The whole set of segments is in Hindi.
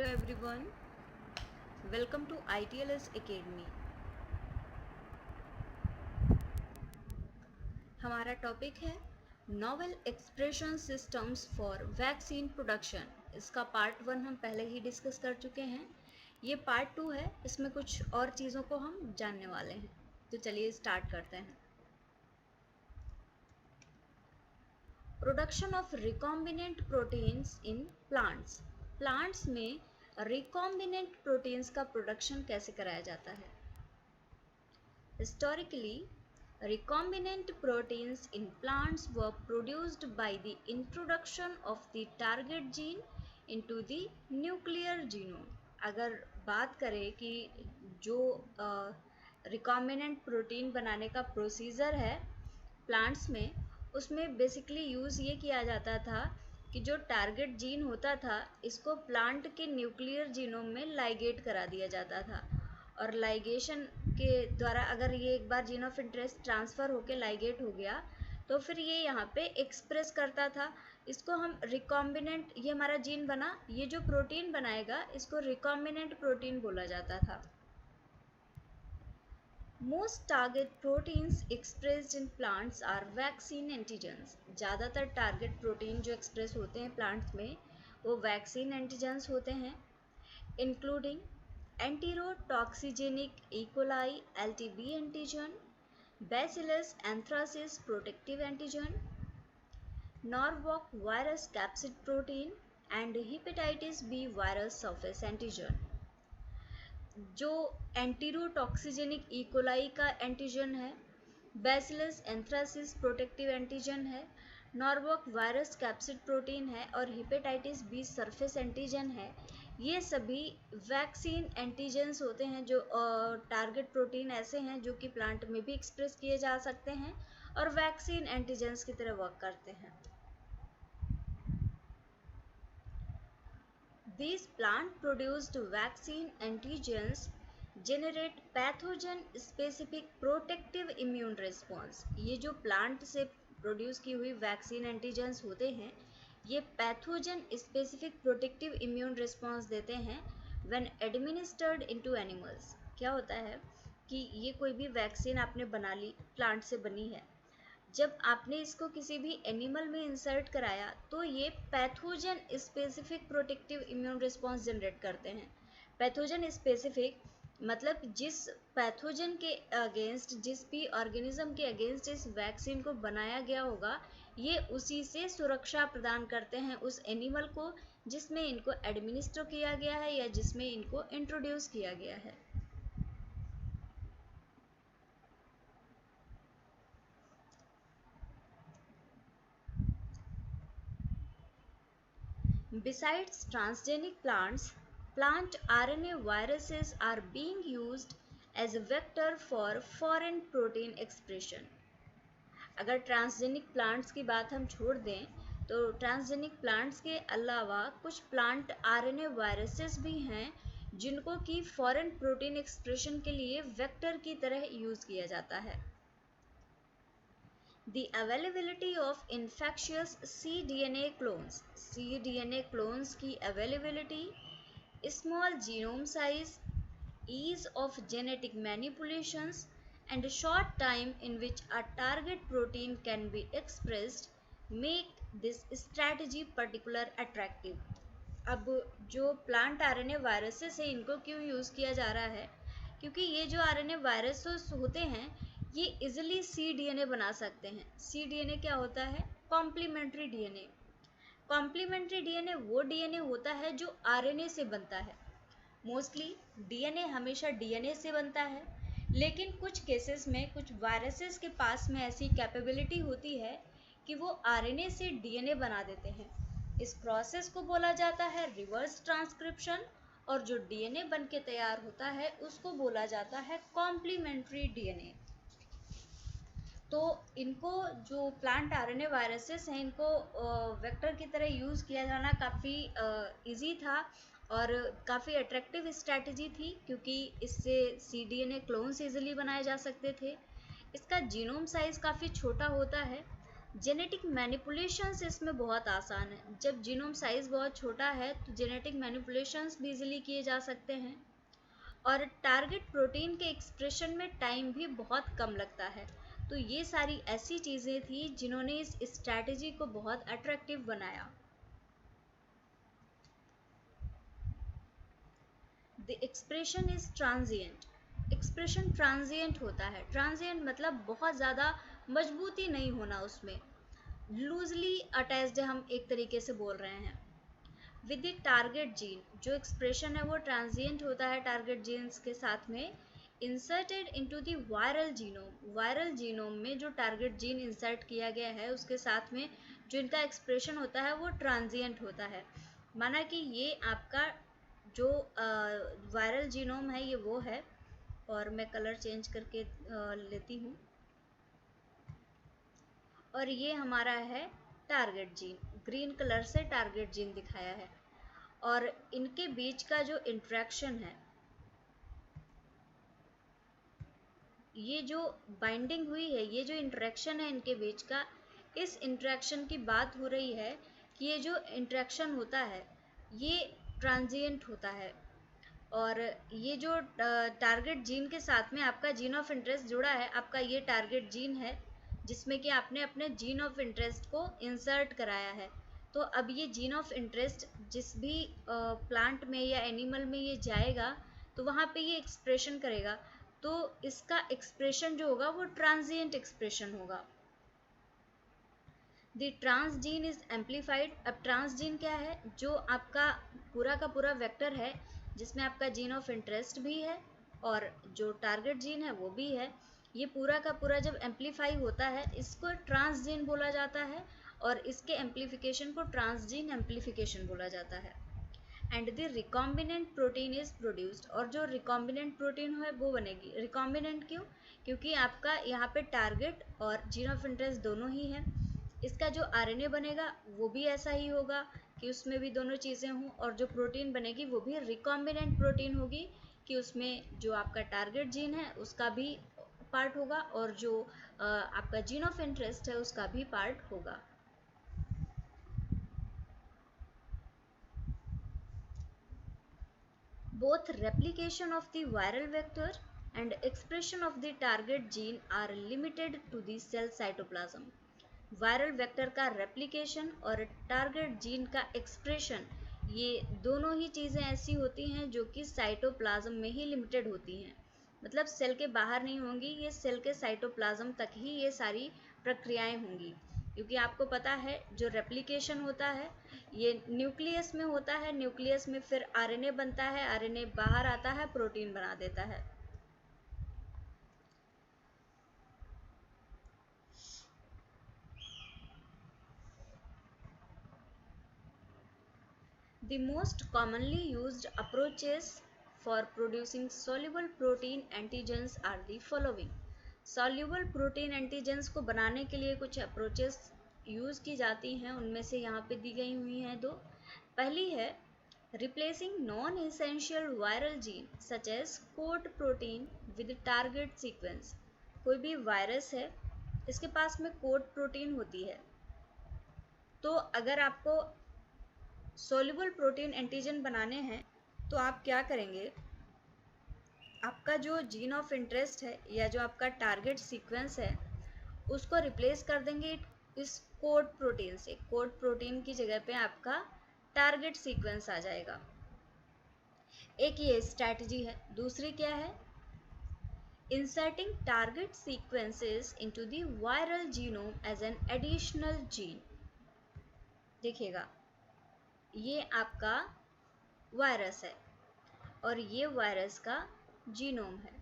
everyone, welcome to ITLS Academy। हमारा टॉपिक है novel expression systems for vaccine production. इसका पार्ट 1 हम पहले ही डिस्कस कर चुके हैं। ये पार्ट 2 है, इसमें कुछ और चीज़ों को हम जानने वाले हैं। तो चलिए स्टार्ट करते हैं। Production of recombinant proteins in plants. Plants में रिकॉम्बिनेंट प्रोटीन्स का प्रोडक्शन कैसे कराया जाता है? Historically, recombinant proteins in plants were produced by the introduction of the target gene into the nuclear genome। अगर बात करें कि जो recombinant protein बनाने का प्रोसीजर है प्लांट्स में, उसमें बेसिकली यूज़ ये किया जाता था कि जो टारगेट जीन होता था इसको प्लांट के न्यूक्लियर जीनोम में लाइगेट करा दिया जाता था, और लाइगेशन के द्वारा अगर ये एक बार जीन ऑफ इंटरेस्ट ट्रांसफ़र होके लाइगेट हो गया तो फिर ये यहाँ पे एक्सप्रेस करता था। इसको हम रिकॉम्बिनेंट, ये हमारा जीन बना, ये जो प्रोटीन बनाएगा इसको रिकॉम्बिनेंट प्रोटीन बोला जाता था। Most target proteins expressed in plants are vaccine antigens। ज़्यादातर टारगेट प्रोटीन जो एक्सप्रेस होते हैं प्लांट्स में वो वैक्सीन एंटीजेंस होते हैं, including enterotoxigenic E coli LTB antigen, Bacillus anthracis protective antigen, Norwalk virus capsid protein and hepatitis B virus surface antigen. जो एंटीरोटॉक्सिजेनिक इकोलाई का एंटीजन है, बैसिलस एंथ्रासिस प्रोटेक्टिव एंटीजन है, नॉर्वॉक वायरस कैप्सिड प्रोटीन है और हेपेटाइटिस बी सरफेस एंटीजन है, ये सभी वैक्सीन एंटीजेंस होते हैं। जो टारगेट प्रोटीन ऐसे हैं जो कि प्लांट में भी एक्सप्रेस किए जा सकते हैं और वैक्सीन एंटीजेंस की तरह वर्क करते हैं। These plant-produced vaccine antigens generate pathogen-specific protective immune response। ये जो प्लांट से प्रोड्यूस की हुई वैक्सीन एंटीजेंस होते हैं ये pathogen specific protective immune response देते हैं व्हेन एडमिनिस्टर्ड इनटू एनिमल्स। क्या होता है कि ये कोई भी वैक्सीन आपने बना ली, प्लांट से बनी है, जब आपने इसको किसी भी एनिमल में इंसर्ट कराया तो ये pathogen specific protective immune response generate करते हैं। पैथोजन स्पेसिफिक मतलब जिस पैथोजन के अगेंस्ट, जिस भी ऑर्गेनिज्म के अगेंस्ट इस वैक्सीन को बनाया गया होगा, ये उसी से सुरक्षा प्रदान करते हैं उस एनिमल को जिसमें इनको एडमिनिस्टर किया गया है या जिसमें इनको इंट्रोड्यूस किया गया है। Besides transgenic plants, plant RNA viruses are being used as a vector for foreign protein expression। अगर ट्रांसजेनिक प्लांट्स की बात हम छोड़ दें तो ट्रांसजेनिक प्लांट्स के अलावा कुछ प्लांट RNA वायरसेस भी हैं जिनको कि फॉरेन प्रोटीन एक्सप्रेशन के लिए वेक्टर की तरह यूज़ किया जाता है। The availability of infectious cDNA clones। cDNA clones की availability, small genome size, ease of genetic manipulations and short time in which a target protein can be expressed make this strategy particular attractive। अब जो प्लांट RNA वायरसेस है इनको क्यों यूज़ किया जा रहा है? क्योंकि ये जो RNA वायरसेस होते हैं ये इजिली cDNA बना सकते हैं। cDNA क्या होता है? Complementary DNA. कॉम्प्लीमेंट्री डीएनए वो डीएनए होता है जो आरएनए से बनता है। मोस्टली डीएनए हमेशा डीएनए से बनता है, लेकिन कुछ केसेस में कुछ वायरसेस के पास में ऐसी कैपेबिलिटी होती है कि वो आरएनए से डीएनए बना देते हैं। इस प्रोसेस को बोला जाता है रिवर्स ट्रांसक्रिप्शन, और जो डीएनए बन के तैयार होता है उसको बोला जाता है कॉम्प्लीमेंट्री डीएनए। तो इनको जो प्लांट आरएनए वायरसेस हैं इनको वेक्टर की तरह यूज़ किया जाना काफ़ी इजी था और काफ़ी अट्रैक्टिव स्ट्रैटेजी थी, क्योंकि इससे cDNA क्लोन्स इजीली बनाए जा सकते थे। इसका जीनोम साइज़ काफ़ी छोटा होता है। जेनेटिक मैनिपुलेशंस इसमें बहुत आसान है। जब जीनोम साइज बहुत छोटा है तो जेनेटिक मैनिपुलेशंस भी इजीली किए जा सकते हैं, और टारगेट प्रोटीन के एक्सप्रेशन में टाइम भी बहुत कम लगता है। तो ये सारी ऐसी चीज़ें थी जिन्होंने इस स्ट्रैटेजी को बहुत अट्रैक्टिव बनाया। The expression is transient. Expression transient होता है। ट्रांजिएंट मतलब बहुत ज़्यादा मजबूती नहीं होना उसमें, लूजली अटैच्ड हम एक तरीके से बोल रहे हैं। विद द टारगेट जीन, जो एक्सप्रेशन है वो ट्रांजिएंट होता है टारगेट जीन्स के साथ में। Inserted into the viral genome, viral genome में जो टारगेट जीन इंसर्ट किया गया है उसके साथ में जो इनका एक्सप्रेशन होता है वो ट्रांजिएंट होता है। माना कि ये आपका जो वायरल जीनोम है ये वो है, और मैं कलर चेंज करके लेती हूँ, और ये हमारा है टारगेट जीन, ग्रीन कलर से टारगेट जीन दिखाया है। और इनके बीच का जो इंटरेक्शन है, ये जो बाइंडिंग हुई है, ये जो इंटरेक्शन है इनके बीच का, इस इंटरेक्शन की बात हो रही है कि ये जो इंटरेक्शन होता है ये ट्रांजिएंट होता है। और ये जो टारगेट जीन के साथ में आपका जीन ऑफ इंटरेस्ट जुड़ा है, आपका ये टारगेट जीन है जिसमें कि आपने अपने जीन ऑफ इंटरेस्ट को इंसर्ट कराया है। तो अब ये जीन ऑफ इंटरेस्ट जिस भी प्लांट में या एनिमल में ये जाएगा तो वहाँ पे ये एक्सप्रेशन करेगा, तो इसका एक्सप्रेशन जो होगा वो ट्रांजिएंट एक्सप्रेशन होगा। The transgene is amplified. अब ट्रांसजीन क्या है, जो आपका का पूरा वेक्टर है जिसमें आपका जीन ऑफ इंटरेस्ट भी है और जो टारगेट जीन है वो भी है, ये पूरा का पूरा जब एम्पलीफाई होता है इसको ट्रांसजीन बोला जाता है, और इसके एम्पलीफिकेशन को ट्रांसजीन एम्पलीफिकेशन बोला जाता है। And the recombinant protein is produced, और जो रिकॉम्बिनेंट प्रोटीन है वो बनेगी। रिकॉम्बिनेंट क्यों? क्योंकि आपका यहाँ पे टारगेट और जीन ऑफ इंटरेस्ट दोनों ही है। इसका जो आरएनए बनेगा वो भी ऐसा ही होगा कि उसमें भी दोनों चीज़ें हों, और जो प्रोटीन बनेगी वो भी रिकॉम्बिनेंट प्रोटीन होगी कि उसमें जो आपका टारगेट जीन है उसका भी पार्ट होगा और जो आपका जीन ऑफ इंटरेस्ट है उसका भी पार्ट होगा। Both replication of the viral vector and expression of the target gene are limited to the cell cytoplasm. Viral vector का रेप्लिकेशन और टारगेट जीन का एक्सप्रेशन, ये दोनों ही चीज़ें ऐसी होती हैं जो कि साइटोप्लाज्म में ही लिमिटेड होती हैं, मतलब सेल के बाहर नहीं होंगी, ये सेल के साइटोप्लाज्म तक ही ये सारी प्रक्रियाएं होंगी। क्योंकि आपको पता है जो रेप्लिकेशन होता है ये न्यूक्लियस में होता है, न्यूक्लियस में फिर आरएनए बनता है, आरएनए बाहर आता है, प्रोटीन बना देता है। The most commonly used approaches for producing soluble protein antigens are the following. Soluble protein antigens को बनाने के लिए कुछ अप्रोचेस यूज़ की जाती हैं, उनमें से यहाँ पे दी गई हुई हैं दो। पहली है replacing non-essential viral gene such as coat protein with target sequence। कोई भी वायरस है इसके पास में कोट प्रोटीन होती है, तो अगर आपको सोल्यूबल प्रोटीन एंटीजन बनाने हैं तो आप क्या करेंगे, आपका जो जीन ऑफ इंटरेस्ट है या जो आपका टारगेट सीक्वेंस है उसको रिप्लेस कर देंगे इस कोड प्रोटीन से। कोड प्रोटीन की जगह पे आपका टारगेट सीक्वेंस आ जाएगा। एक ये स्ट्रैटेजी है। दूसरी क्या है, inserting target sequences into the viral genome as an additional gene. देखिएगा ये आपका वायरस है और ये वायरस का जीनोम है।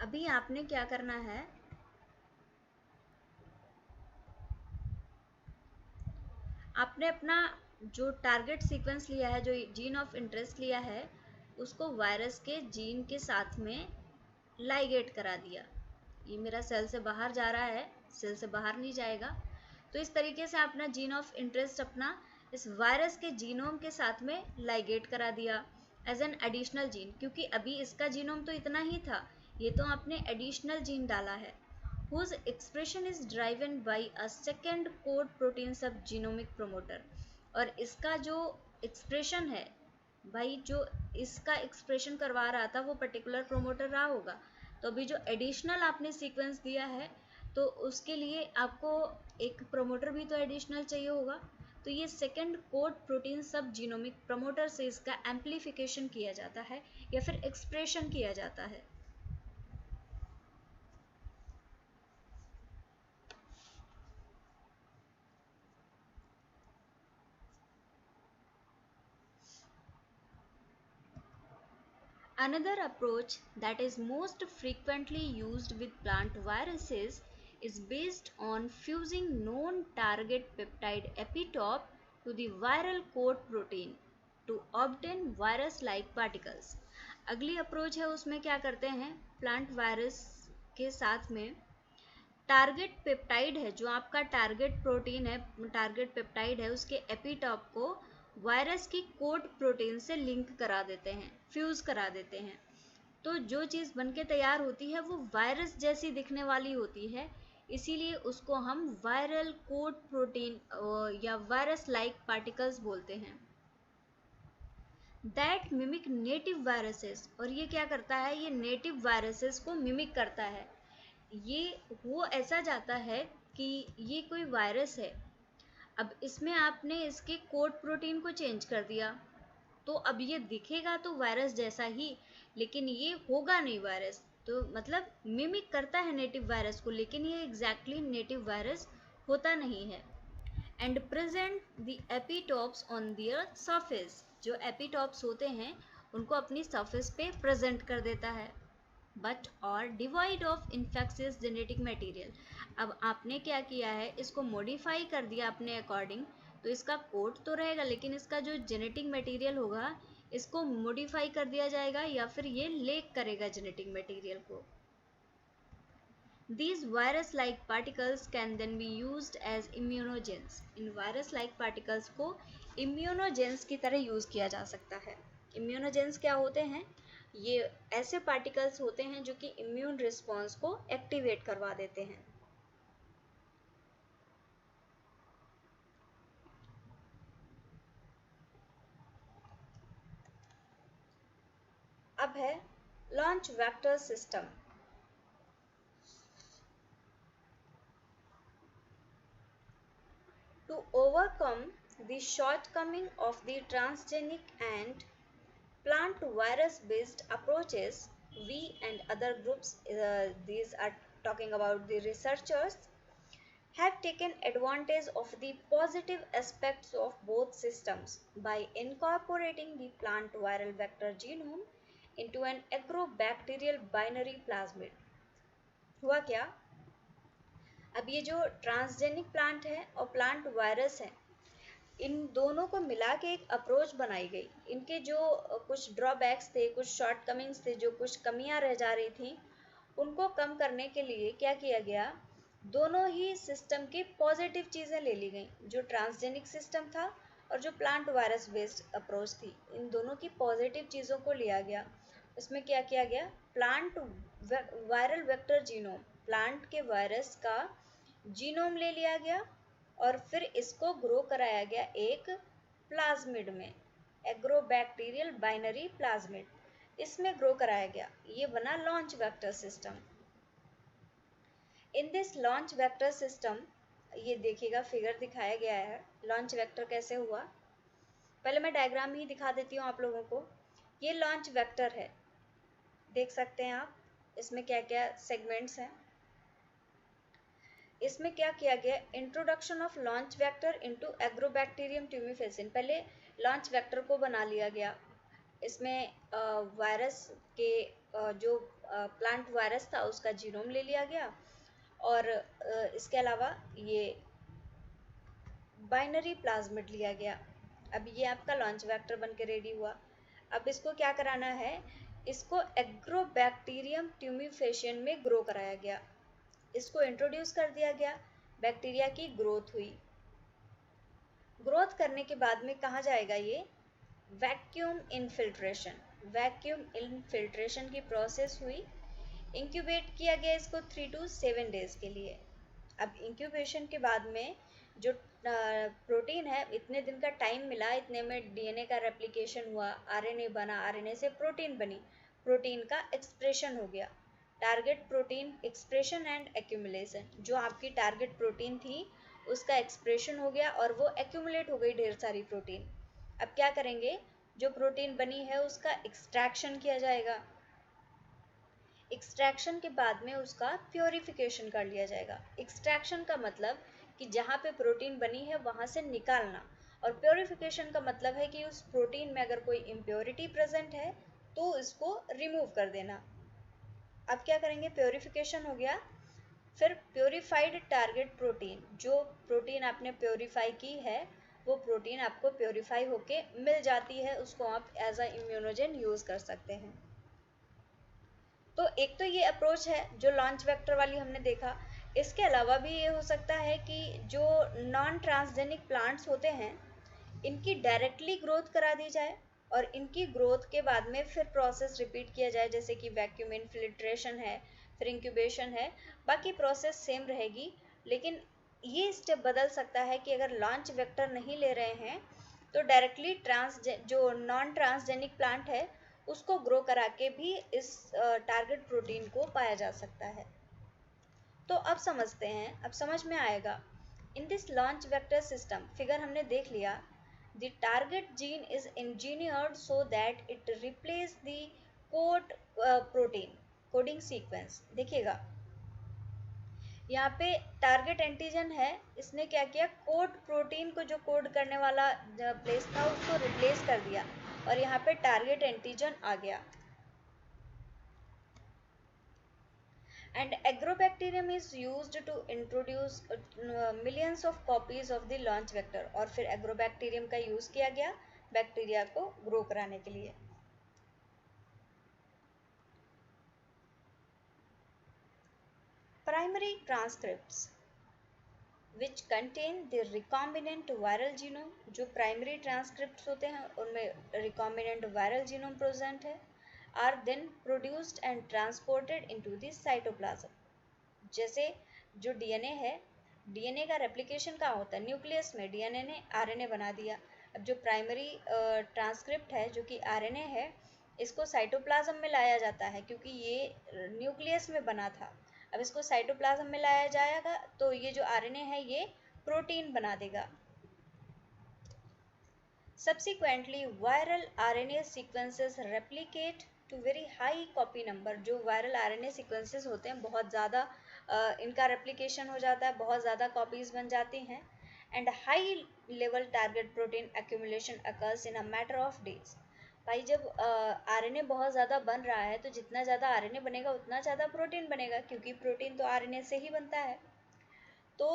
अभी आपने क्या करना है, आपने अपना जो टारगेट सीक्वेंस लिया है, जो जीन ऑफ इंटरेस्ट लिया है, उसको वायरस के जीन के साथ में लाइगेट करा दिया। ये मेरा सेल से बाहर जा रहा है, सेल से बाहर नहीं जाएगा। तो इस तरीके से अपना जीन ऑफ इंटरेस्ट अपना इस वायरस के जीनोम के साथ में लाइगेट करा दिया एज एन एडिशनल जीन, क्योंकि अभी इसका जीनोम तो इतना ही था, ये तो आपने एडिशनल जीन डाला है। whose expression is driven by a second code protein subgenomic promoter। और इसका जो एक्सप्रेशन है भाई, जो इसका एक्सप्रेशन करवा रहा था वो पर्टिकुलर प्रोमोटर रहा होगा। तो अभी जो एडिशनल आपने सीक्वेंस दिया है तो उसके लिए आपको एक प्रोमोटर भी तो एडिशनल चाहिए होगा। तो ये सेकेंड कोड प्रोटीन सब जीनोमिक प्रमोटर से इसका एम्प्लीफिकेशन किया जाता है या फिर एक्सप्रेशन किया जाता है। Another approach that is most frequently used with plant viruses is based on fusing known target peptide epitope to the viral coat protein to obtain virus-like particles। अगली अप्रोच है उसमें क्या करते हैं, प्लांट वायरस के साथ में टारगेट पेप्टाइड है, जो आपका टारगेट प्रोटीन है, टारगेट पेप्टाइड है, उसके एपिटॉप को वायरस की कोड प्रोटीन से लिंक करा देते हैं, फ्यूज करा देते हैं। तो जो चीज़ बनके तैयार होती है वो वायरस जैसी दिखने वाली होती है, इसीलिए उसको हम वायरल कोड प्रोटीन या वायरस लाइक पार्टिकल्स बोलते हैं। दैट मिमिक नेटिव वायरसेस, और ये क्या करता है, ये नेटिव वायरसेस को मिमिक करता है। ये वो ऐसा जाता है कि ये कोई वायरस है, अब इसमें आपने इसके कोड प्रोटीन को चेंज कर दिया तो अब ये दिखेगा तो वायरस जैसा ही, लेकिन ये होगा नहीं वायरस। तो मतलब मिमिक करता है नेटिव वायरस को, लेकिन ये एग्जैक्टली नेटिव वायरस होता नहीं है। And present the एपिटॉप्स on their surface, जो एपिटॉप्स होते हैं उनको अपनी सरफेस पे प्रेजेंट कर देता है। बट और divide of infectious genetic material, अब आपने क्या किया है, इसको मॉडिफाई कर दिया अपने अकॉर्डिंग, तो इसका कोड तो रहेगा लेकिन इसका जो जेनेटिक मटेरियल होगा इसको मॉडिफाई कर दिया जाएगा या फिर ये लेक करेगा जेनेटिक मटेरियल को। These virus-like particles can then be used as immunogens। In virus-like particles को immunogens की तरह यूज किया जा सकता है। immunogens क्या होते हैं, ये ऐसे पार्टिकल्स होते हैं जो कि इम्यून रिस्पॉन्स को एक्टिवेट करवा देते हैं। अब है launch vector system. To overcome the shortcoming of the transgenic and plant virus based approaches, we and other groups, these are talking about the researchers, have taken advantage of the positive aspects of both systems by incorporating the plant viral vector genome into an agrobacterial binary plasmid। हुआ क्या, अब ये जो ट्रांसजेनिक प्लांट है और प्लांट वायरस है, इन दोनों को मिला के एक अप्रोच बनाई गई। इनके जो कुछ ड्रॉबैक्स थे, कुछ शॉर्टकमिंग्स थे, जो कुछ कमियां रह जा रही थी, उनको कम करने के लिए क्या किया गया, दोनों ही सिस्टम की पॉजिटिव चीज़ें ले ली गई। जो ट्रांसजेनिक सिस्टम था और जो प्लांट वायरस बेस्ड अप्रोच थी, इन दोनों की पॉजिटिव चीज़ों को लिया गया। इसमें क्या किया गया, plant viral vector genome, plant के वायरस का जीनोम ले लिया गया और फिर इसको ग्रो कराया गया एक प्लाज्मिड में, एग्रोबैक्टीरियल बाइनरी प्लाज्मिड, इसमें ग्रो कराया गया। ये बना launch vector system. In this launch vector system, ये देखिएगा फिगर दिखाया गया है लॉन्च वेक्टर कैसे हुआ। पहले मैं डायग्राम ही दिखा देती हूँ आप लोगों को। ये लॉन्च वेक्टर है, देख सकते हैं आप, इसमें क्या क्या सेगमेंट्स हैं। इसमें क्या किया गया, introduction of launch vector into Agrobacterium tumefaciens, पहले लॉन्च वेक्टर को बना लिया गया। इसमें वायरस के जो प्लांट वायरस था उसका जीनोम ले लिया गया और इसके अलावा ये बाइनरी प्लाज्मिड लिया गया। अब ये आपका लॉन्च वेक्टर बन के रेडी हुआ। अब इसको क्या कराना है, इसको एग्रोबैक्टीरियम ट्यूमिफेसिन में ग्रो कराया गया, इसको इंट्रोड्यूस कर दिया गया, बैक्टीरिया की ग्रोथ हुई। ग्रोथ करने के बाद में कहाँ जाएगा ये, वैक्यूम इनफिल्ट्रेशन, वैक्यूम इनफिल्ट्रेशन की प्रोसेस हुई। इंक्यूबेट किया गया इसको 3 to 7 days के लिए। अब इंक्यूबेशन के बाद में जो प्रोटीन है, इतने दिन का टाइम मिला, इतने में डीएनए का रेप्लिकेशन हुआ, आरएनए बना, आरएनए से प्रोटीन बनी, प्रोटीन का एक्सप्रेशन हो गया। Target protein expression and accumulation, जो आपकी टारगेट प्रोटीन थी उसका एक्सप्रेशन हो गया और वो एक्यूमुलेट हो गई ढेर सारी प्रोटीन। अब क्या करेंगे, जो प्रोटीन बनी है उसका एक्सट्रैक्शन किया जाएगा। एक्सट्रैक्शन के बाद में उसका प्योरिफिकेशन कर लिया जाएगा। एक्सट्रैक्शन का मतलब कि जहाँ पे प्रोटीन बनी है वहाँ से निकालना, और प्योरिफिकेशन का मतलब है कि उस प्रोटीन में अगर कोई इम्प्योरिटी प्रेजेंट है तो इसको रिमूव कर देना। अब क्या करेंगे, प्योरिफिकेशन हो गया, फिर प्योरीफाइड टारगेट प्रोटीन, जो प्रोटीन आपने प्योरीफाई की है वो प्रोटीन आपको प्योरीफाई होके मिल जाती है, उसको आप एज अ इम्यूनोजेन यूज कर सकते हैं। तो एक तो ये अप्रोच है जो लॉन्च वेक्टर वाली हमने देखा। इसके अलावा भी ये हो सकता है कि जो नॉन ट्रांसजेनिक प्लांट्स होते हैं इनकी डायरेक्टली ग्रोथ करा दी जाए और इनकी ग्रोथ के बाद में फिर प्रोसेस रिपीट किया जाए, जैसे कि वैक्यूम इनफिल्ट्रेशन है, फिर इंक्यूबेशन है, बाकी प्रोसेस सेम रहेगी। लेकिन ये स्टेप बदल सकता है कि अगर लॉन्च वेक्टर नहीं ले रहे हैं तो डायरेक्टली जो नॉन ट्रांसजेनिक प्लांट है उसको ग्रो करा के भी इस टारगेट प्रोटीन को पाया जा सकता है। तो अब समझते हैं, अब समझ में आएगा। In this launch vector system, figure हमने देख लिया, the target gene is engineered so that it replace the code protein coding sequence. देखिएगा यहाँ पे टारगेट एंटीजन है, इसने क्या किया, कोड प्रोटीन को जो कोड करने वाला प्लेस था उसको रिप्लेस कर दिया और यहाँ पे टारगेट एंटीजन आ गया। And agrobacterium is used to introduce millions of copies of the launch vector, और फिर agrobacterium का यूज किया गया बैक्टीरिया को ग्रो कराने के लिए। Primary transcripts which contain the recombinant viral genome, जो प्राइमरी ट्रांसक्रिप्ट्स होते हैं उनमें रिकॉम्बिनेंट वायरल जीनोम प्रेजेंट है, are then produced and transported into the cytoplasm। जैसे जो डीएनए है, डीएनए का रेप्लिकेशन कहाँ होता है, न्यूक्लियस में, डीएनए ने आरएनए बना दिया। अब जो प्राइमरी ट्रांसक्रिप्ट है जो कि आरएनए है, इसको साइटोप्लाज्म में लाया जाता है क्योंकि ये न्यूक्लियस में बना था। अब इसको साइटोप्लाज्म में लाया जाएगा तो ये जो आरएनए है ये प्रोटीन बना देगा। Subsequently, viral RNA sequences replicate to very high copy number। जो वायरल RNA sequences होते हैं बहुत ज़्यादा इनका replication हो जाता है, बहुत ज़्यादा copies बन जाती हैं, and high level target protein accumulation occurs in a matter of days। भाई जब आरएनए बहुत ज़्यादा बन रहा है तो जितना ज़्यादा आरएनए बनेगा उतना ज़्यादा प्रोटीन बनेगा, क्योंकि प्रोटीन तो आरएनए से ही बनता है। तो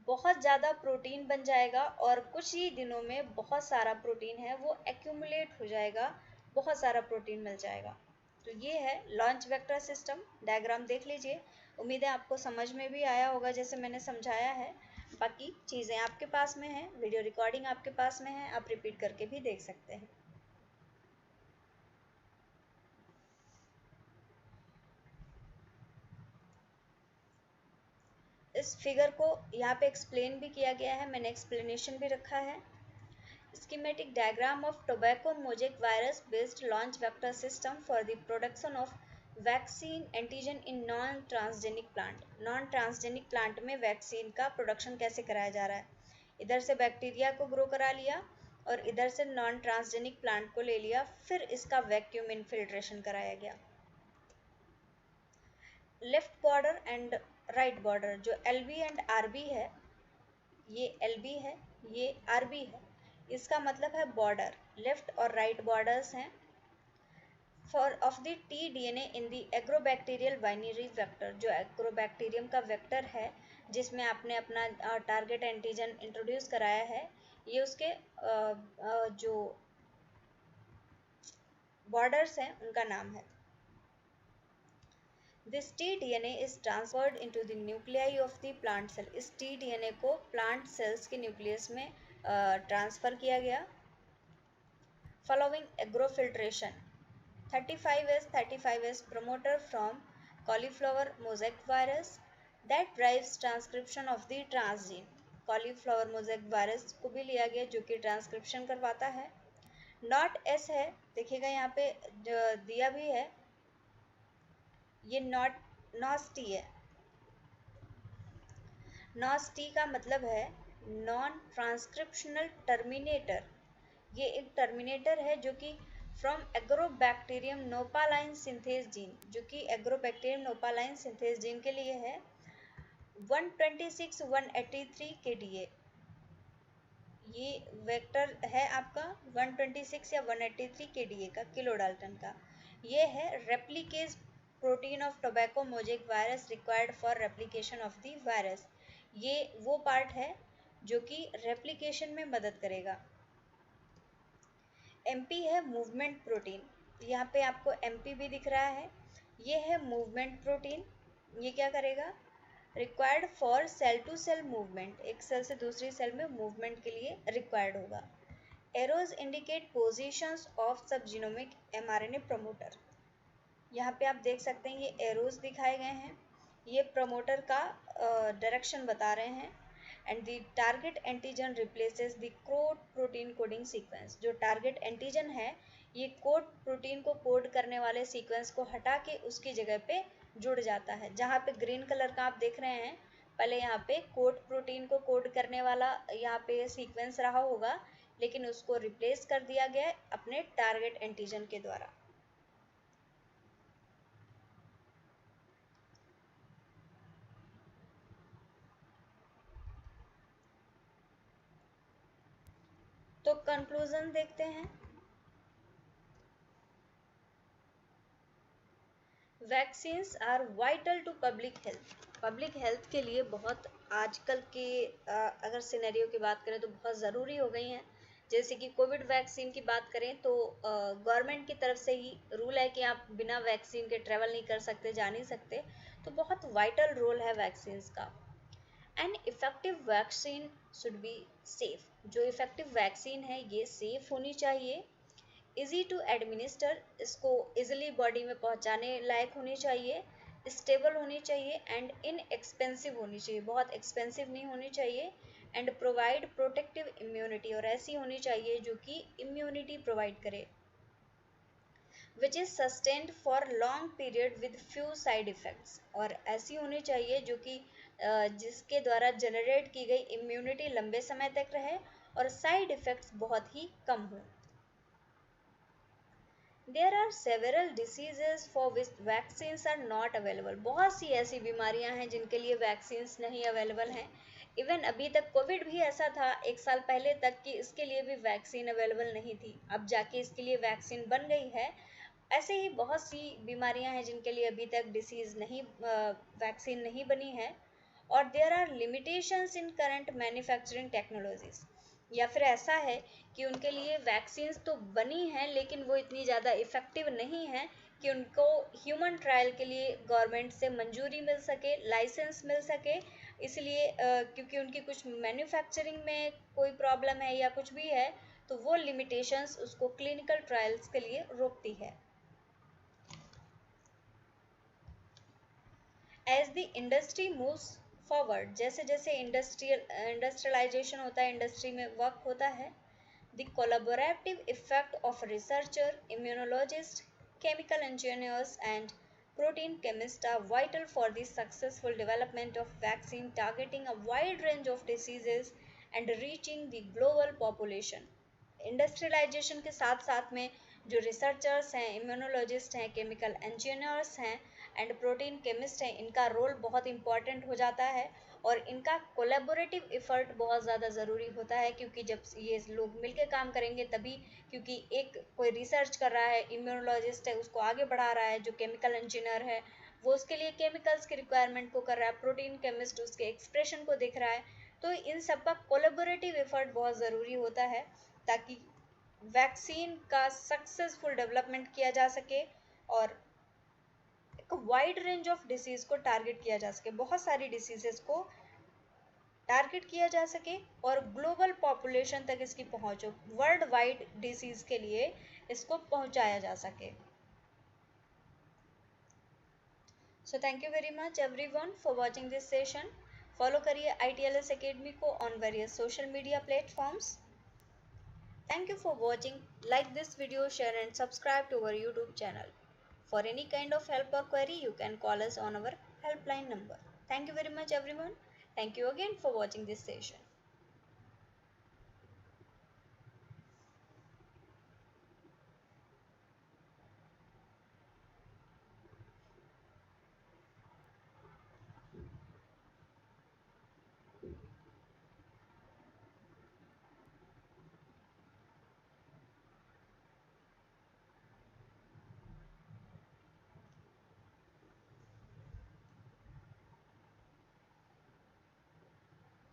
बहुत ज़्यादा प्रोटीन बन जाएगा और कुछ ही दिनों में बहुत सारा प्रोटीन है वो एक्यूमुलेट हो जाएगा, बहुत सारा प्रोटीन मिल जाएगा। तो ये है लॉन्च वेक्टर सिस्टम। डायग्राम देख लीजिए, उम्मीद है आपको समझ में भी आया होगा जैसे मैंने समझाया है। बाकी चीज़ें आपके पास में है, वीडियो रिकॉर्डिंग आपके पास में है, आप रिपीट करके भी देख सकते हैं। इस फिगर को यहाँ पे एक्सप्लेन भी किया गया है, मैंने एक्सप्लेनेशन भी रखा है। Schematic diagram of tobacco mosaic virus based launch vector system for the production of vaccine antigen in non transgenic plant। Non transgenic plant में वैक्सीन का प्रोडक्शन कैसे कराया जा रहा है, इधर से बैक्टीरिया को ग्रो करा लिया और इधर से नॉन ट्रांसजेनिक प्लांट को ले लिया, फिर इसका वैक्यूम इनफिल्ट्रेशन कराया गया। Left border and right border, जो LB एंड RB है, ये LB है, ये RB है, इसका मतलब है बॉर्डर, लेफ्ट और राइट बॉर्डर्स हैं। For of the tDNA in the Agrobacterial binary vector, जो एग्रोबैक्टीरियम का वेक्टर है जिसमें आपने अपना टारगेट एंटीजन इंट्रोड्यूस कराया है, ये उसके जो बॉर्डर्स हैं उनका नाम है। This tDNA is transferred into the nuclei of the plant cell। इस tDNA को प्लांट सेल्स के न्यूक्लियस में ट्रांसफर किया गया। Following agrofiltration, 35S promoter from cauliflower mosaic virus that drives transcription of the transgene. cauliflower mosaic virus को भी लिया गया जो कि ट्रांसक्रिप्शन करवाता है। नॉट एस है, देखिएगा यहाँ पे दिया भी है, ये नॉट नॉस्टी है। नॉस्टी का मतलब है नॉन ट्रांसक्रिप्शनल टर्मिनेटर। ये एक टर्मिनेटर है जो कि फ्रॉम एग्रोबैक्टीरियम नोपालाइन सिंथेस जीन, जो कि एग्रोबैक्टीरियम नोपालाइन सिंथेस जीन के लिए है। 126 183 kDa ये वेक्टर है आपका 126 या 183 kDa का, किलो डाल्टन का। ये है replicase protein of tobacco mosaic virus required for replication of the virus. ये वो पार्ट है जो कि रेप्लिकेशन में मदद करेगा। एमपी है मूवमेंट प्रोटीन, यहाँ पे आपको एमपी भी दिख रहा है। ये है मूवमेंट प्रोटीन, ये क्या करेगा, required for cell to cell movement, एक सेल से दूसरी सेल में मूवमेंट के लिए रिक्वायर्ड होगा। Arrows indicate positions of subgenomic mRNA promoter. यहाँ पे आप देख सकते हैं ये एरोज दिखाए गए हैं, ये प्रमोटर का डायरेक्शन बता रहे हैं। And the target antigen replaces the code protein coding sequence. जो टारगेट एंटीजन है ये कोड प्रोटीन को कोड करने वाले सीक्वेंस को हटा के उसकी जगह पे जुड़ जाता है। जहाँ पे ग्रीन कलर का आप देख रहे हैं, पहले यहाँ पे कोड प्रोटीन को कोड करने वाला यहाँ पे सीक्वेंस रहा होगा, लेकिन उसको रिप्लेस कर दिया गया अपने टारगेट एंटीजन के द्वारा। तो कंक्लूजन देखते हैं। Vaccines are vital to public health. Public health के लिए बहुत आजकल के अगर सिनेरियो की बात करें तो बहुत ज़रूरी हो गई हैं। जैसे कि कोविड वैक्सीन की बात करें तो गवर्नमेंट की तरफ से ही रूल है कि आप बिना वैक्सीन के ट्रैवल नहीं कर सकते, जा नहीं सकते। तो बहुत वाइटल रोल है वैक्सीन्स का। An effective vaccine should be safe. जो इफ़ेक्टिव वैक्सीन है ये सेफ होनी चाहिए, इजी टू एडमिनिस्टर, इसको इजीली बॉडी में पहुंचाने लायक होनी चाहिए, स्टेबल होनी चाहिए एंड इनएक्सपेंसिव होनी चाहिए, बहुत एक्सपेंसिव नहीं होनी चाहिए। एंड प्रोवाइड प्रोटेक्टिव इम्यूनिटी, और ऐसी होनी चाहिए जो कि इम्यूनिटी प्रोवाइड करे। Which is sustained for long period with few side effects, और ऐसी होनी चाहिए जो कि जिसके द्वारा जनरेट की गई इम्यूनिटी लंबे समय तक रहे और साइड इफ़ेक्ट्स बहुत ही कम हों। There are several diseases for which vaccines are not available. बहुत सी ऐसी बीमारियां हैं जिनके लिए वैक्सीन्स नहीं अवेलेबल हैं। इवन अभी तक कोविड भी ऐसा था एक साल पहले तक कि इसके लिए भी वैक्सीन अवेलेबल नहीं थी, अब जाके इसके लिए वैक्सीन बन गई है। ऐसे ही बहुत सी बीमारियां हैं जिनके लिए अभी तक वैक्सीन नहीं बनी है। और there are limitations in current manufacturing technologies, या फिर ऐसा है कि उनके लिए वैक्सीन्स तो बनी हैं लेकिन वो इतनी ज़्यादा इफ़ेक्टिव नहीं है कि उनको ह्यूमन ट्रायल के लिए गवर्नमेंट से मंजूरी मिल सके, लाइसेंस मिल सके। इसलिए क्योंकि उनकी कुछ मैन्युफैक्चरिंग में कोई प्रॉब्लम है या कुछ भी है, तो वो लिमिटेशंस उसको क्लिनिकल ट्रायल्स के लिए रोकती है। As the industry moves forward, जैसे जैसे इंडस्ट्रियलाइजेशन होता है, इंडस्ट्री में वर्क होता है, the collaborative effect of researcher, immunologist, chemical engineers and protein chemists are vital for the successful development of vaccine targeting a wide range of diseases and reaching the global population. Industrialization के साथ साथ में जो रिसर्चर्स हैं, इम्यूनोलॉजिस्ट हैं, केमिकल इंजीनियर्स हैं एंड प्रोटीन केमिस्ट हैं, इनका रोल बहुत इंपॉर्टेंट हो जाता है और इनका कोलैबोरेटिव एफर्ट बहुत ज़्यादा ज़रूरी होता है, क्योंकि जब ये लोग मिलकर काम करेंगे तभी, क्योंकि एक कोई रिसर्च कर रहा है, इम्यूनोलॉजिस्ट है, उसको आगे बढ़ा रहा है, जो केमिकल इंजीनियर है वो उसके लिए केमिकल्स की रिक्वायरमेंट को कर रहा है, प्रोटीन केमिस्ट उसके एक्सप्रेशन को देख रहा है। तो इन सब का कोलैबोरेटिव एफर्ट बहुत ज़रूरी होता है ताकि वैक्सीन का सक्सेसफुल डेवलपमेंट किया जा सके और एक वाइड रेंज ऑफ डिसीज़ को टारगेट किया जा सके, बहुत सारी डिसीजेस को टारगेट किया जा सके और ग्लोबल पॉपुलेशन तक इसकी पहुंच हो, वर्ल्ड वाइड डिसीज़ के लिए इसको पहुंचाया जा सके। So thank you very much everyone for watching this session. Follow करिए ITLS Academy को on various social media platforms. Thank you for watching. Like this video, share and subscribe to our YouTube channel. For any kind of help or query, you can call us on our helpline number. Thank you very much everyone. Thank you again for watching this session.